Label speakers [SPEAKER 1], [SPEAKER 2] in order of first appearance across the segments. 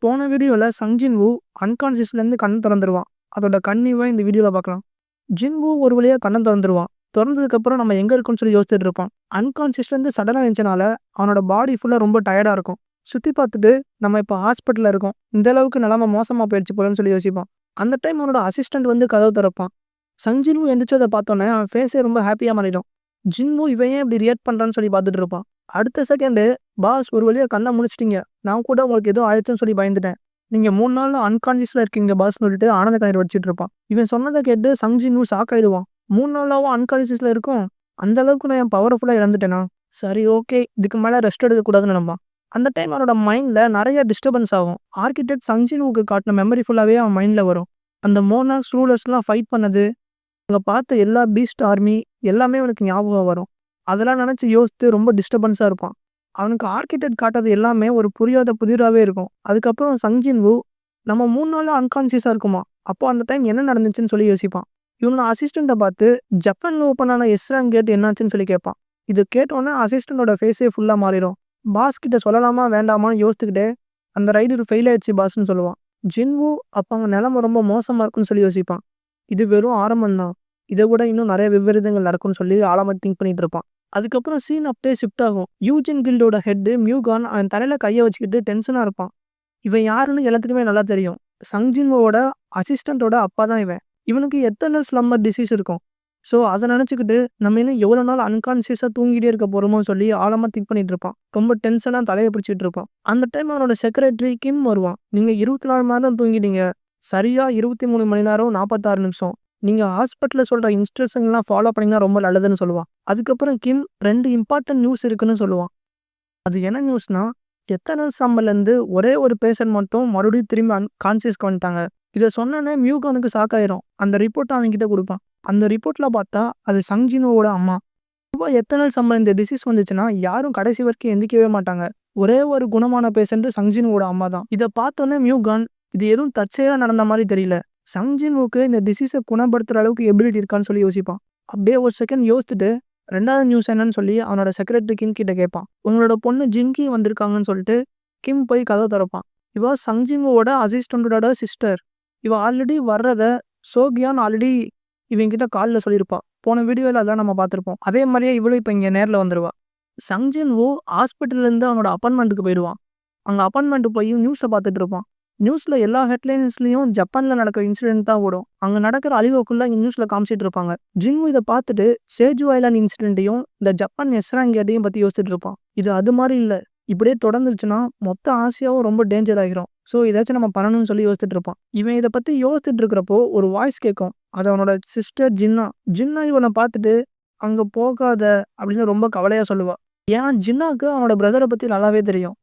[SPEAKER 1] போன வீடியோல சங் ஜின்வூ அன்கான்ஷியஸ்லேருந்து கண் திறந்துருவான். அதோட கன்னிவா இந்த வீடியோல பார்க்கலாம். ஜின்வூ ஒரு வழியா கண்ண தொறந்துருவான். தொறந்ததுக்கப்புறம் நம்ம எங்க இருக்கோம்னு சொல்லி யோசிச்சுட்டு இருப்பான். அன்கான்ஷியஸ்லேருந்து சடனா எழுந்தனால அவனோட பாடி ஃபுல்லா ரொம்ப டயர்டா இருக்கும். சுத்தி பார்த்துட்டு நம்ம இப்போ ஹாஸ்பிட்டல்ல இருக்கோம். இந்த அளவுக்கு நிலைமை மோசமா போயிடுச்சு போலன்னு சொல்லி யோசிப்பான். அந்த டைம் அவனோட அசிஸ்டன்ட் வந்து கதவு திறப்பான். சங் ஜின்வூ எந்திரிச்சதை பார்த்தோன்னே அவன் ஃபேஸே ரொம்ப ஹாப்பியா மாறிடும். ஜின்வூ இவன் ஏன் இப்படி ரியாக்ட் பண்றான்னு சொல்லி பார்த்துட்டு இருப்பான். அடுத்த செகண்டு, பாஸ் ஒரு வழியா கண்ண முழிச்சிட்டீங்க. நான் கூட உங்களுக்கு ஏதோ ஆயிடுச்சுன்னு சொல்லி பயந்துட்டேன். நீங்க 3 நாள் அன்கான்ஷியஸ்ல இருக்கீங்க பாஸ்ன்னு சொல்லிட்டு ஆனந்த கண்ணீர் வடிச்சிட்டு இருப்பான். இவன் சொன்னதை கேட்டு சங் ஜின்வூ ஷாக் ஆயிடுவான். 3 நாளாவும் அன்கான்ஷியஸ்ல இருக்கும். அந்த அளவுக்கு நான் என் பவர்ஃபுல்லா இழந்துட்டேனா? சரி, ஓகே, இதுக்கு மேல ரெஸ்ட் எடுக்க கூடாதுன்னு நம்பான். அந்த டைம் அவனோட மைண்ட்ல நிறைய டிஸ்டர்பன்ஸ் ஆகும். ஆர்கிடெக்ட் சங் ஜின்வூக்கு காட்டின மெமரி ஃபுல்லாவே அவன் மைண்ட்ல வரும். அந்த மோனாக்ஸ் ரூலர்ஸ்லாம் ஃபைட் பண்ணது, அங்க பார்த்த எல்லா பீஸ்ட் ஆர்மி எல்லாமே அவனுக்கு ஞாபகம் வரும். அதெல்லாம் நினைச்சு யோசித்து ரொம்ப டிஸ்டர்பன்ஸா இருப்பான். அவனுக்கு ஆர்கிடெக்ட் காட்டுறது எல்லாமே ஒரு புரியாத புதிராவே இருக்கும். அதுக்கப்புறம் சங் ஜின்வூ நம்ம 3 நாளா அன்கான்ஷியஸா இருக்குமா, அப்போ அந்த டைம் என்ன நடந்துச்சுன்னு சொல்லி யோசிப்பான். இவனோட அசிஸ்டண்ட்டை பார்த்து ஜப்பான்ல ஓப்பன் ஆன எஸ் ரேங்க் கேட் என்னாச்சுன்னு சொல்லி கேட்பான். இது கேட்டோன்னே அசிஸ்டண்டோட ஃபேஸே ஃபுல்லா மாறிடும். பாஸ் கிட்ட சொல்லலாமா வேண்டாமான்னு யோசிச்சுக்கிட்டே அந்த ரைடர் ஃபெயில் ஆயிடுச்சு பாஸ்ன்னு சொல்லுவான். ஜின்வூ அப்போ அவங்க நிலைமை ரொம்ப மோசமா இருக்குன்னு சொல்லி யோசிப்பான். இது வெறும் ஆரம்பம் தான், இதை விட இன்னும் நிறைய விபரீதங்கள் நடக்கும்னு சொல்லி ஆழமா திங்க் பண்ணிட்டு இருப்பான். அதுக்கப்புறம் சீன் அப்படியே ஷிஃப்ட் ஆகும். யூஜின் கில்டோட ஹெட் மியூகான் அவன் தலையில கையை வச்சுக்கிட்டு டென்ஷனா இருப்பான். இவன் யாருன்னு எல்லாத்துக்குமே நல்லா தெரியும். சங் ஜின்வோட அசிஸ்டண்டோட அப்பா தான் இவன். இவனுக்கு எத்தனை ஸ்லம்மர் டிசீஸ் இருக்கும். ஸோ அதை நினச்சிக்கிட்டு நம்ம இன்னும் எவ்வளோ நாள் அன்கான்ஷியஸாக தூங்கிட்டே இருக்க போகிறோமோன்னு சொல்லி ஆழமாக திங்க் பண்ணிட்டு இருப்பான். ரொம்ப டென்ஷனாக தலையை பிடிச்சிட்டு இருப்பான். அந்த டைம் அவனோட செக்ரட்டரி கிம் வருவான். நீங்கள் 24 மணி நேரம் தூங்கிட்டீங்க, சரியா 23 மணி நேரம் 46 நிமிஷம். நீங்கள் ஹாஸ்பிட்டலில் சொல்கிற இன்ஸ்ட்ரக்ஷன்லாம் ஃபாலோ பண்ணிங்கன்னா ரொம்ப நல்லதுன்னு சொல்லுவான். அதுக்கப்புறம் கிம் 2 இம்பார்ட்டன்ட் நியூஸ் இருக்குன்னு சொல்லுவான். அது என்ன நியூஸ்னா, எத்தனை சம்பளந்து ஒரே ஒரு பேஷண்ட் மட்டும் மறுபடியும் திரும்பி கான்சியஸ்க்கு வந்துட்டாங்க. இதை சொன்னோன்னே மியூகானுக்கு ஷாக் ஆயிரும். அந்த ரிப்போர்ட்டை அவன்கிட்ட கொடுப்பான். அந்த ரிப்போர்ட்டில் பார்த்தா அது சங் ஜின்வோட அம்மா. பொதுவாக எத்தனை சம்பளம் இந்த டிசீஸ் வந்துச்சுன்னா யாரும் கடைசி வரைக்கும் எந்திக்கவே மாட்டாங்க. ஒரே ஒரு குணமான பேஷண்ட் சங் ஜின்வோட அம்மா தான். இதை பார்த்தோன்னே மியூகான் இது எதுவும் தற்செயலாக நடந்த மாதிரி தெரியல, சங் ஜின்வுக்கு இந்த டிசீஸை குணப்படுத்துற அளவுக்கு எபிலிட்டி இருக்கான்னு சொல்லி யோசிப்பான். அப்படியே ஒரு செகண்ட் யோசிச்சுட்டு 2வது நியூஸ் என்னன்னு சொல்லி அவனோட செக்ரட்டரி கிம் கிட்ட கேட்பான். உங்களோட பொண்ணு ஜின்கி வந்திருக்காங்கன்னு சொல்லிட்டு கிம் போய் கதவை திறப்பான். இவ சங் ஜின்வோட அசிஸ்டண்டோட சிஸ்டர். இவ ஆல்ரெடி வர்றத சோகியான் ஆல்ரெடி இவங்கிட்ட காலில் சொல்லியிருப்பா. போன வீடியோவில் அதான் நம்ம பார்த்துருப்போம். அதே மாதிரியே இவளும் இப்போ இங்கே நேரில் வந்துடுவா. சங் ஜின்வூ ஹாஸ்பிட்டல்லேருந்து அவனோட அப்பார்ட்மெண்ட்டுக்கு போயிடுவான். அங்கே அப்பார்ட்மெண்ட்டு போய் நியூஸை பார்த்துட்டு இருப்பான். நியூஸில் எல்லா ஹெட்லைன்ஸ்லையும் ஜப்பானில் நடக்கிற இன்சிடென்ட் தான் ஓடும். அங்கே நடக்கிற அழிவுக்குள்ள இங்கே நியூஸில் காமிச்சிட்டு இருப்பாங்க. ஜின்வூ இதை பார்த்துட்டு சேஜு ஐலாண்ட் இன்சிடென்ட்டையும் இந்த ஜப்பான் எஸ்ராங்கேட்டையும் பற்றி யோசிச்சுட்டு இருப்பான். இது அது மாதிரி இல்லை, இப்படியே தொடர்ந்துச்சுன்னா மொத்த ஆசியாவும் ரொம்ப டேஞ்சர் ஆகிரும். ஸோ இதாச்சும் நம்ம பண்ணணும்னு சொல்லி யோசிச்சுட்டு இருப்பான். இவன் இதை பற்றி யோசிச்சுட்டு இருக்கிறப்போ ஒரு வாய்ஸ் கேட்கும். அது அவனோட சிஸ்டர் ஜின்னா. ஜின்னா இவனை பார்த்துட்டு அங்கே போகாத அப்படின்னு ரொம்ப கவலையாக சொல்லுவாள். ஏன்னா ஜின்னாவுக்கு அவனோட பிரதரை பற்றி நல்லாவே தெரியும்.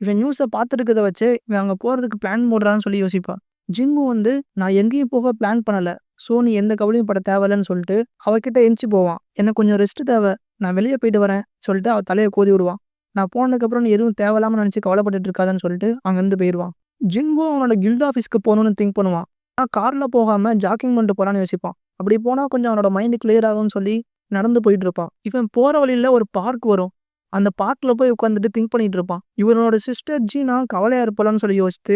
[SPEAKER 1] இவன் நியூஸை பார்த்துருக்கதை வச்சு இவன் அங்கே போகிறதுக்கு பிளான் போடுறான்னு சொல்லி யோசிப்பான். ஜின்வூ வந்து நான் எங்கேயும் போக பிளான் பண்ணலை, ஸோ நீ எந்த கவலையும் பட தேவையில்லைன்னு சொல்லிட்டு அவகிட்ட எந்திச்சு போவான். எனக்கு கொஞ்சம் ரெஸ்ட் தேவை, நான் வெளியே போயிட்டு வரேன் சொல்லிட்டு அவள் தலையை கோதி விடுவான். நான் போனதுக்கப்புறம் நீ எதுவும் தேவையில்லாமல் நினச்சி கவலைப்பட்டுட்டு இருக்காதான்னு சொல்லிட்டு அங்கேருந்து போயிடுவான். ஜின்வூ அவனோட கில்ட் ஆஃபீஸ்க்கு போகணுன்னு திங்க் பண்ணுவான். ஆனால் காரில் போகாமல் ஜாக்கிங் பண்ணிட்டு போகலான்னு யோசிப்பான். அப்படி போனால் கொஞ்சம் அவனோட மைண்டு கிளியர் ஆகும்னு சொல்லி நடந்து போயிட்டு இருப்பான். இவன் போகிற வழியில் ஒரு பார்க் வரும். அந்த பார்க்கில் போய் உட்காந்துட்டு திங்க் பண்ணிட்டு இருப்பான். இவனோட சிஸ்டர் ஜீனா கவலையாக இருப்பான்னு சொல்லி யோசித்து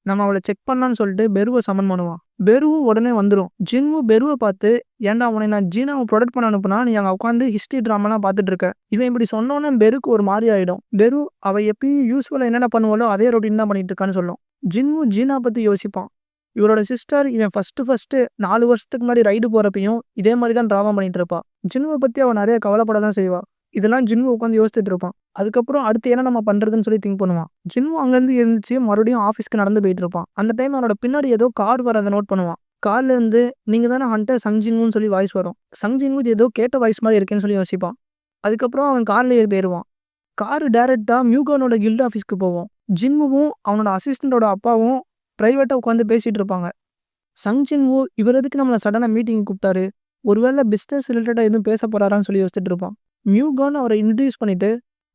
[SPEAKER 1] நம்ம அவளை செக் பண்ணலான்னு சொல்லிட்டு பெருவை சமன் பண்ணுவான். பெருவும் உடனே வந்துடும். ஜின்வூ பெருவை பார்த்து, ஏன்டா உன்னை நான் ஜீனாவை ப்ரொடெக்ட் பண்ண அனுப்புனா நீ அங்கே உட்காந்து ஹிஸ்ட்ரி ட்ராமாலாம் பார்த்துட்டு இருக்க. இவன் இப்படி சொன்னோன்னே பெருக்கு ஒரு மாதிரி ஆகிடும். பெரு அவள் எப்பயும் யூஸ்ஃபுல்லாக என்னென்ன பண்ணுவாளோ அதே ரொட்டீன் தான் பண்ணிட்டு இருக்கான்னு சொல்லும். ஜின்வூ ஜீனா பற்றி யோசிப்பான். இவரோட சிஸ்டர் இவன் ஃபஸ்ட்டு 4 வருஷத்துக்கு முன்னாடி ரைடு போகிறப்பையும் இதே மாதிரி தான் ட்ராமா பண்ணிட்டு இருப்பான். ஜின்வை பற்றி அவன் நிறைய கவலைப்பட தான் செய்வான். இதெல்லாம் ஜின்வூ உட்காந்து யோசிச்சுட்டு இருப்பான். அதுக்கப்புறம் அடுத்து என்ன நம்ம பண்ணுறதுன்னு சொல்லி திங்க் பண்ணுவான். ஜின்வூ அங்கேருந்து எழுந்துச்சு மறுபடியும் ஆஃபீஸ்க்கு நடந்து போயிட்டு இருப்பான். அந்த டைம் அவனோட பின்னாடி ஏதோ கார் வரதை நோட் பண்ணுவான். கார்லேருந்து நீங்கள் தானே ஹண்டர் சங் ஜின்வூன்னு சொல்லி வாய்ஸ் வரும். சங் ஜின்வூ ஏதோ கேட்ட வாய்ஸ் மாதிரி இருக்கேன்னு சொல்லி யோசிப்பான். அதுக்கப்புறம் அவன் காரில் ஏறி போயிடுவான். கார் டேரெக்டாக மியூகானோட கில்ட் ஆஃபீஸ்க்கு போவோம். ஜின்வூவும் அவனோட அசிஸ்டண்டோட அப்பாவும் ப்ரைவேட்டாக உட்காந்து பேசிகிட்டு இருப்பாங்க. சங் ஜின்வூ இவர் எதுக்கு நம்மளை சடனாக மீட்டிங் கூப்பிட்டாரு, ஒருவேளை பிஸ்னஸ் ரிலேட்டடாக எதுவும் பேச போகிறாரான்னு சொல்லி யோசிச்சுட்டு இருப்பான். மியூகான் அவரை இன்ட்ரடியூஸ் பண்ணிட்டு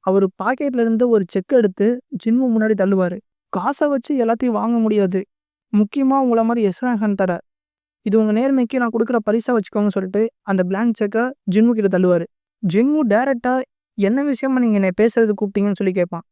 [SPEAKER 1] அவர் பாக்கெட்ல இருந்து ஒரு செக் எடுத்து ஜின்வூ முன்னாடி தள்ளுவார். காசை வச்சு எல்லாத்தையும் வாங்க முடியாது, முக்கியமாக உங்களை மாதிரி எஸ்ரா ஹண்டரை, இது உங்கள் நேர்மைக்கு நான் கொடுக்குற பரிசாக வச்சுக்கோங்கன்னு சொல்லிட்டு அந்த பிளாங்க் செக்கை ஜின்வூ கிட்ட தள்ளுவார். ஜின்வூ டேரெக்டாக என்ன விஷயமா நீங்கள் என்னை பேசுறது கூப்பிட்டீங்கன்னு சொல்லி கேட்பான்.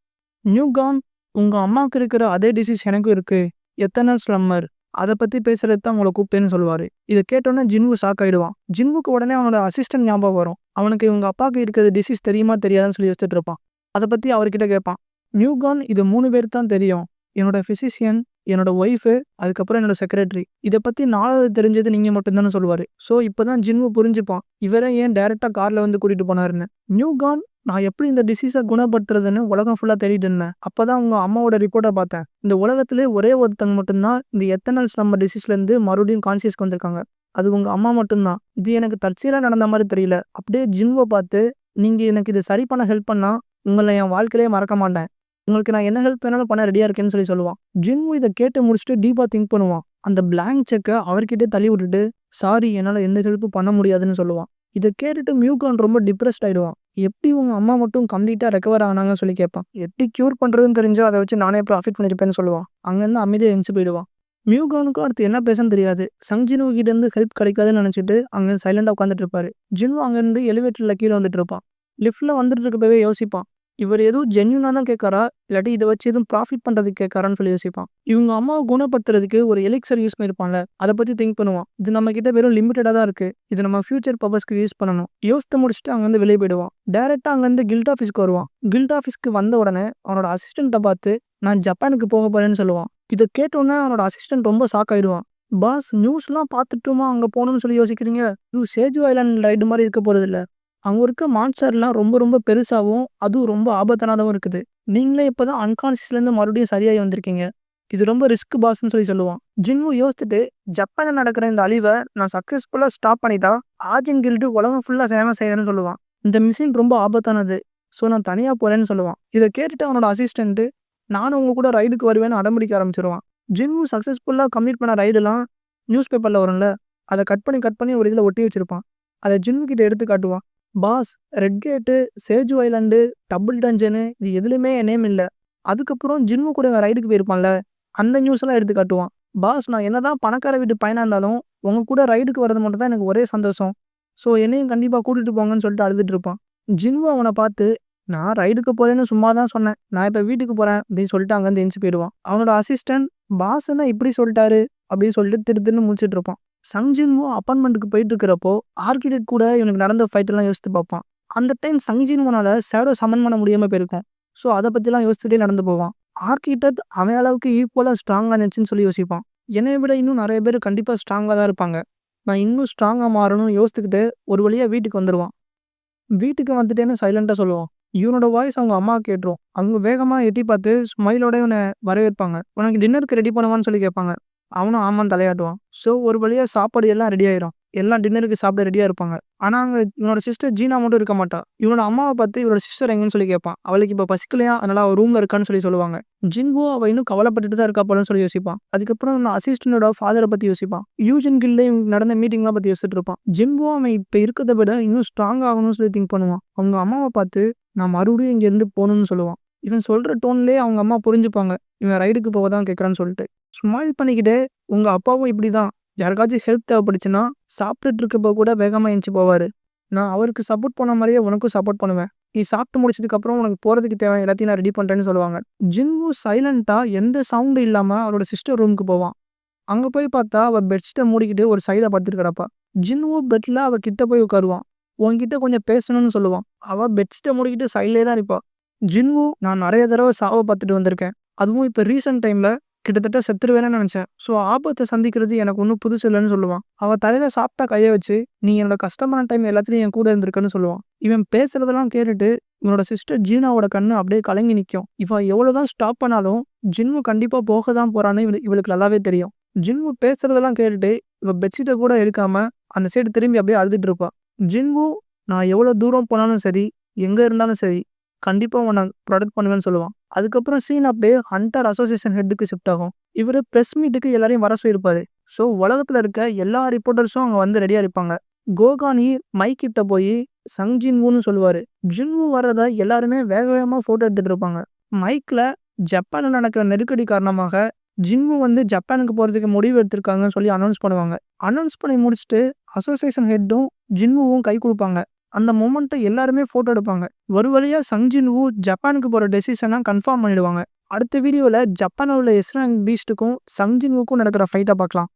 [SPEAKER 1] மியூகான் உங்க அம்மாவுக்கு இருக்கிற அதே டிசீஸ் எனக்கும் இருக்கு. எத்தர்னல் ஸ்லம்மர். அத பத்தி பேசுறதுக்கு தான் உங்கள கூப்பிட்டேன்னு சொல்லுவாரு. இத கேட்டோனே ஜின்வு ஷாக் ஆயிடுவான். ஜின்வுக்கு உடனே அவனோட அசிஸ்டன்ட் ஞாபகம் வரும். அவனுக்கு இவங்க அப்பாவுக்கு இருக்கிற டிசீஸ் தெரியுமா தெரியாதான்னு சொல்லி யோசிச்சுட்டு இருப்பான். அத பத்தி அவர்கிட்ட கேட்பான். நியூகான் இது 3 பேருக்கு தான் தெரியும். என்னோட பிசிசியன், என்னோட ஒய்ஃபு, அதுக்கப்புறம் என்னோட செக்ரட்டரி. இத பத்தி 4வது தெரிஞ்சது நீங்க மட்டும் தான்னு சொல்லுவாரு. ஸோ இப்பதான் ஜின்வு புரிஞ்சுப்பான். இவர ஏன் டைரக்ட்டா கார்ல வந்து கூட்டிட்டு போனாருன்னு. நியூகான் நான் எப்படி இந்த டிசீஸ குணப்படுத்துறதுன்னு உலகம் ஃபுல்லா தேடிட்டு இருந்தேன். அப்பதான் உங்க அம்மாவோட ரிப்போர்ட்ட பார்த்தேன். இந்த உலகத்திலே ஒரே ஒருத்தங்க மட்டும் தான் இந்த எத்தர்னல் ஸ்லம்மர் டிசீஸ்லேருந்து மறுபடியும் கான்ஷியஸ்க்கு வந்திருக்காங்க. அது உங்க அம்மா மட்டும் தான். இது எனக்கு தற்செயலா நடந்த மாரி தெரியல. அப்படியே ஜின்வ பார்த்து, நீங்க எனக்கு இத சரி பண்ண ஹெல்ப் பண்ணா, உங்கள என் வாழ்க்கையிலேயே மறக்க மாட்டேன். உங்களுக்கு நான் என்ன ஹெல்ப் வேணாலும் பண்ண ரெடியா இருக்கேன்னு சொல்லி சொல்லுவான். ஜின்வு இத கேட்டு முடிச்சுட்டு டீப்பா திங்க் பண்ணுவான். அந்த பிளாங்க் செக்க அவர்கிட்டயே தள்ளி விட்டுட்டு, சாரி என்னால எந்த ஹெல்ப்பும் பண்ண முடியாதுன்னு சொல்லுவான். இத கேட்டுட்டு மியூகான் ரொம்ப டிப்ரஸ்ட் ஆயிடுவான். எப்படி உங்க அம்மா மட்டும் கம்ப்ளீட்டா ரெக்கவர் ஆனாங்கன்னு சொல்லி கேட்பான். எப்படி கியூர் பண்றதுன்னு தெரிஞ்சா அத வச்சு நானே ப்ராஃபிட் பண்ணிருப்பேன்னு சொல்லுவான். அங்கருந்து அமைதியா எந்திச்சு போயிடுவான். மியூகானுக்கும் அடுத்து என்ன பேசன்னு தெரியாது. சங் ஜின்வு கிட்ட இருந்து ஹெல்ப் கிடைக்காதுன்னு நினைச்சிட்டு அங்க சைலண்டா உட்காந்துட்டு இருப்பாரு. ஜின்வு அங்கிருந்து எலிவேட்டர்ல கீழ வந்துட்டு இருப்பான். லிஃப்ட்ல வந்துட்டு இருக்கப்பவே யோசிப்பான். இவர் எதுவும் ஜென்யூனா தான் கேட்காரா, இல்லாட்டி இத வச்சு எதுவும் ப்ராஃபிட் பண்றதுக்கு கேட்காரான்னு சொல்லி யோசிப்பான். இவங்க அம்மாவ குணப்படுத்துறதுக்கு ஒரு எலிக்சர் யூஸ் பண்ணிருப்பான்ல, அத பத்தி திங்க் பண்ணுவான். இது நம்ம கிட்ட வெறும் லிமிட்டடா தான் இருக்கு. இது நம்ம ஃபியூச்சர் பர்பஸ்க்கு யூஸ் பண்ணணும். யோசித்து முடிச்சுட்டு அங்கருந்து வெளிய போயிடுவான். டைரக்ட்டா அங்கருந்து கில்ட் ஆஃபீஸ்க்கு வருவான். கில்ட் ஆஃபீஸ்க்கு வந்த உடனே அவனோட அசிஸ்டன்ட்ட பார்த்து, நான் ஜப்பானுக்கு போக போறேன்னு சொல்லுவான். இத கேட்டோனே அவனோட அசிஸ்டன்ட் ரொம்ப ஷாக் ஆயிடுவான். பாஸ் நியூஸ்லாம் பார்த்துட்டுமா அங்க போணும்னு சொல்லி யோசிக்கிறீங்க? இது சேஜு ஐலாண்ட் ரைடு மாரி இருக்க போறதில்ல. அங்க இருக்க மான்ஸ்டர்லாம் ரொம்ப ரொம்ப பெருசாவும், அதுவும் ரொம்ப ஆபத்தானதாவும் இருக்குது. நீங்களே இப்பதான் அன்கான்ஷியஸ்லேருந்து மறுபடியும் சரியாகி வந்திருக்கீங்க. இது ரொம்ப ரிஸ்க் பாஸ்ன்னு சொல்லி சொல்லுவான். ஜின்வு யோசிச்சுட்டு, ஜப்பான்ல நடக்கிற இந்த அழிவ நான் சக்சஸ்ஃபுல்லா ஸ்டாப் பண்ணிட்டா, ஆர்ஜின் கில்டு உலகம் ஃபுல்லா ஃபேமஸ் ஆயிடும்னு சொல்லுவான். இந்த மிஷின் ரொம்ப ஆபத்தானது. ஸோ நான் தனியா போறேன்னு சொல்லுவான். இத கேட்டுட்டு அவனோட அசிஸ்டன்ட், நானும் உங்க கூட ரைடுக்கு வருவேன்னு அடம்பிடிக்க ஆரம்பிச்சிருவான். ஜின்வு சக்சஸ்ஃபுல்லா கம்ப்ளீட் பண்ண ரைடுலாம் நியூஸ் பேப்பர்ல வரும்ல, அத கட் பண்ணி ஒரு இதுல ஒட்டி வச்சிருப்பான். அத ஜின்வு கிட்ட எடுத்து காட்டுவான். பாஸ், ரெட் கேட்டு, சேஜு ஐலாண்டு, டபுள் டஞ்சனு இது எதுலயுமே என் நேம் இல்ல. அதுக்கப்புறம் ஜின்வு கூட இவன் ரைடுக்கு போயிருப்பான்ல, அந்த நியூஸ்லாம் எடுத்து காட்டுவான். பாஸ், நான் என்னதான் பணக்கார வீட்டு பையனா இருந்தாலும், உங்க கூட ரைடுக்கு வர்றது மட்டும் தான் எனக்கு ஒரே சந்தோஷம். ஸோ என்னையும் கண்டிப்பா கூட்டிட்டு போங்கன்னு சொல்லிட்டு அழுதுட்டு இருப்பான். ஜின்வு அவன பார்த்து, நான் ரைடுக்கு போறேன்னு சும்மா தான் சொன்னேன். நான் இப்ப வீட்டுக்கு போறேன் அப்படின்னு சொல்லிட்டு அங்கருந்து எந்திச்சு போயிடுவான். அவனோட அசிஸ்டன்ட், பாஸ் என்ன இப்படி சொல்லிட்டாரு அப்படின்னு சொல்லிட்டு திருன்னு முழிச்சிட்டு இருப்பான். சங் ஜின்வோ அப்பார்ட்மெண்ட்டுக்கு போயிட்டு இருக்கிறப்போ, ஆர்கிடெக்ட் கூட இவனுக்கு நடந்த ஃபைட் எல்லாம் யோசித்து பார்ப்பான். அந்த டைம் சங் ஜின்வோனால ஷேடோ சமன் பண்ண முடியாம போயிருக்கும். ஸோ அத பத்திலாம் யோசிச்சுட்டே நடந்து போவான். ஆர்கிடெக்ட் அவன் அளவுக்கு ஈக்குவலா ஸ்ட்ராங்கா இருந்துச்சுன்னு சொல்லி யோசிப்பான். என்னைய விட இன்னும் நிறைய பேர் கண்டிப்பா ஸ்ட்ராங்கா தான் இருப்பாங்க. நான் இன்னும் ஸ்ட்ராங்கா மாறணும்னு யோசிச்சுக்கிட்டு ஒரு வழியா வீட்டுக்கு வந்துருவான். வீட்டுக்கு வந்துட்டேன்னு சைலண்டா சொல்லுவான். இவனோட வாய்ஸ் அவங்க அம்மாவுக்கு கேட்டுரும். அவங்க வேகமா எட்டி பார்த்து ஸ்மைலோட இவன வரவேற்பாங்க. உனக்கு டின்னருக்கு ரெடி பண்ணுவான்னு சொல்லி கேட்பாங்க. அவனும் ஆமான்னு தலையாட்டுவான். ஸோ ஒரு வழியா சாப்பாடு எல்லாம் ரெடி ஆயிரும். எல்லாம் டின்னருக்கு சாப்பிட ரெடியா இருப்பாங்க. ஆனா அங்க இவனோட சிஸ்டர் ஜீனா மட்டும் இருக்க மாட்டா. இவனோட அம்மாவை பார்த்து இவனோட சிஸ்டர் எங்கன்னு சொல்லி கேட்பான். அவளுக்கு இப்ப பசிக்கலையா, அதனால அவ ரூம்ல இருக்கான்னு சொல்லி சொல்லுவாங்க. ஜின்வோ அவ இன்னும் கவலைப்பட்டுட்டு தான் இருக்கா போலன்னு சொல்லி யோசிப்பான். அதுக்கப்புறம் இவனோட அசிஸ்டன்டோட ஃபாதரை பத்தி யோசிப்பான். யூஜின் கில்ல இவங்க நடந்த மீட்டிங்லாம் பத்தி யோசிச்சுட்டு இருப்பான். ஜின்வோ அவன் இப்ப இருக்கிறத விட இன்னும் ஸ்ட்ராங் ஆகணும்னு சொல்லி திங்க் பண்ணுவான். அவங்க அம்மாவை பார்த்து நான் மறுபடியும் இங்க இருந்து போகணும்னு சொல்லுவான். இவன் சொல்ற டோன்லயே அவங்க அம்மா புரிஞ்சுப்பாங்க. இவன் ரைடுக்கு போக தான் கேட்கறான்னு சொல்லிட்டு. ஸ்மைல் பண்ணிக்கிட்டே, உங்க அப்பாவும் இப்படிதான். யாருக்காச்சும் ஹெல்ப் தேவைப்பட்டுச்சுன்னா, சாப்பிட்டுட்டு இருக்கப்போ கூட வேகமா எந்திச்சு போவாரு. நான் அவருக்கு சப்போர்ட் பண்ண மாரியே உனக்கும் சப்போர்ட் பண்ணுவேன். நீ சாப்பிட்டு முடிச்சதுக்கப்புறம் உனக்கு போறதுக்கு தேவையான எல்லாத்தையும் நான் ரெடி பண்றேன்னு சொல்லுவாங்க. ஜின்வு சைலண்டா எந்த சவுண்டும் இல்லாம அவரோட சிஸ்டர் ரூமுக்கு போவான். அங்க போய் பார்த்தா அவ பெட்ஷீட்ட மூடிக்கிட்டு ஒரு சைடுல படுத்துட்டு கிடப்பா. ஜின்வு பெட்ல அவ கிட்ட போய் உட்காருவான். உன்கிட்ட கொஞ்சம் பேசணும்னு சொல்லுவான். அவ பெட்ஷீட்ட மூடிக்கிட்டு சைட்லயே தான் நிப்பா. ஜின்வு, நான் நிறைய தடவை சாவ பார்த்துட்டு வந்திருக்கேன். அதுவும் இப்ப ரீசென்ட் டைம்ல கிட்டத்தட்ட செத்துருவேன்னு நினைச்சேன். ஸோ ஆபத்தை சந்திக்கிறது எனக்கு ஒன்றும் புதுசு இல்லைன்னு சொல்லுவான். அவ தலையில சாப்பிட்டா கையை வச்சு, நீ என்னோட கஷ்டமான டைம் எல்லாத்துலயும் என் கூட இருந்திருக்கன்னு சொல்லுவான். இவன் பேசுறதெல்லாம் கேட்டுட்டு இவனோட சிஸ்டர் ஜீனாவோட கண்ணு அப்படியே கலங்கி நிற்கும். இவன் எவ்வளவுதான் ஸ்டாப் பண்ணாலும் ஜின்வு கண்டிப்பா போக தான் போறான்னு இவளுக்கு நல்லாவே தெரியும். ஜின்வு பேசுறதெல்லாம் கேட்டுட்டு இவ பெட்ஷீட்டை கூட எடுக்காம அந்த சைடு திரும்பி அப்படியே அழுதுட்டு இருப்பா. ஜின்வு, நான் எவ்வளவு தூரம் போனாலும் சரி, எங்க இருந்தாலும் சரி, கண்டிப்பா உன்னை ப்ரொடெக்ட் பண்ணுவேன்னு சொல்லுவான். அதுக்கப்புறம் சீன் அப்படியே ஹண்டர் அசோசியேஷன் ஹெட்டுக்கு ஷிஃப்ட் ஆகும். இவர் பிரஸ் மீட்டுக்கு எல்லாரையும் வர சொல்லியிருப்பாரு. ஸோ உலகத்துல இருக்க எல்லா ரிப்போர்ட்டர்ஸும் அங்க வந்து ரெடியா இருப்பாங்க. கோகானி மைக் கிட்ட போய் சங் ஜின்வுன்னு சொல்லுவாரு. ஜின்வு வர்றத எல்லாருமே வேக வேகமா போட்டோ எடுத்துட்டு இருப்பாங்க. மைக்ல ஜப்பான்ல நடக்கிற நெருக்கடி காரணமாக ஜின்வு வந்து ஜப்பானுக்கு போறதுக்கு முடிவு எடுத்திருக்காங்கன்னு சொல்லி அனௌன்ஸ் பண்ணுவாங்க. அனௌன்ஸ் பண்ணி முடிச்சுட்டு அசோசியேஷன் ஹெட்டும் ஜின்வுவும் கை கொடுப்பாங்க. அந்த மொமெண்ட்டை எல்லாருமே போட்டோ எடுப்பாங்க. ஒரு வழியா சங் ஜின்வு ஜப்பானுக்கு போற டெசிஷனை கன்ஃபார்ம் பண்ணிடுவாங்க. அடுத்த வீடியோல ஜப்பான்ல உள்ள எஸ் ரேங்க் பீஸ்ட்டுக்கும் சங் ஜின்வுக்கும் நடக்கிற ஃபைட்ட பார்க்கலாம்.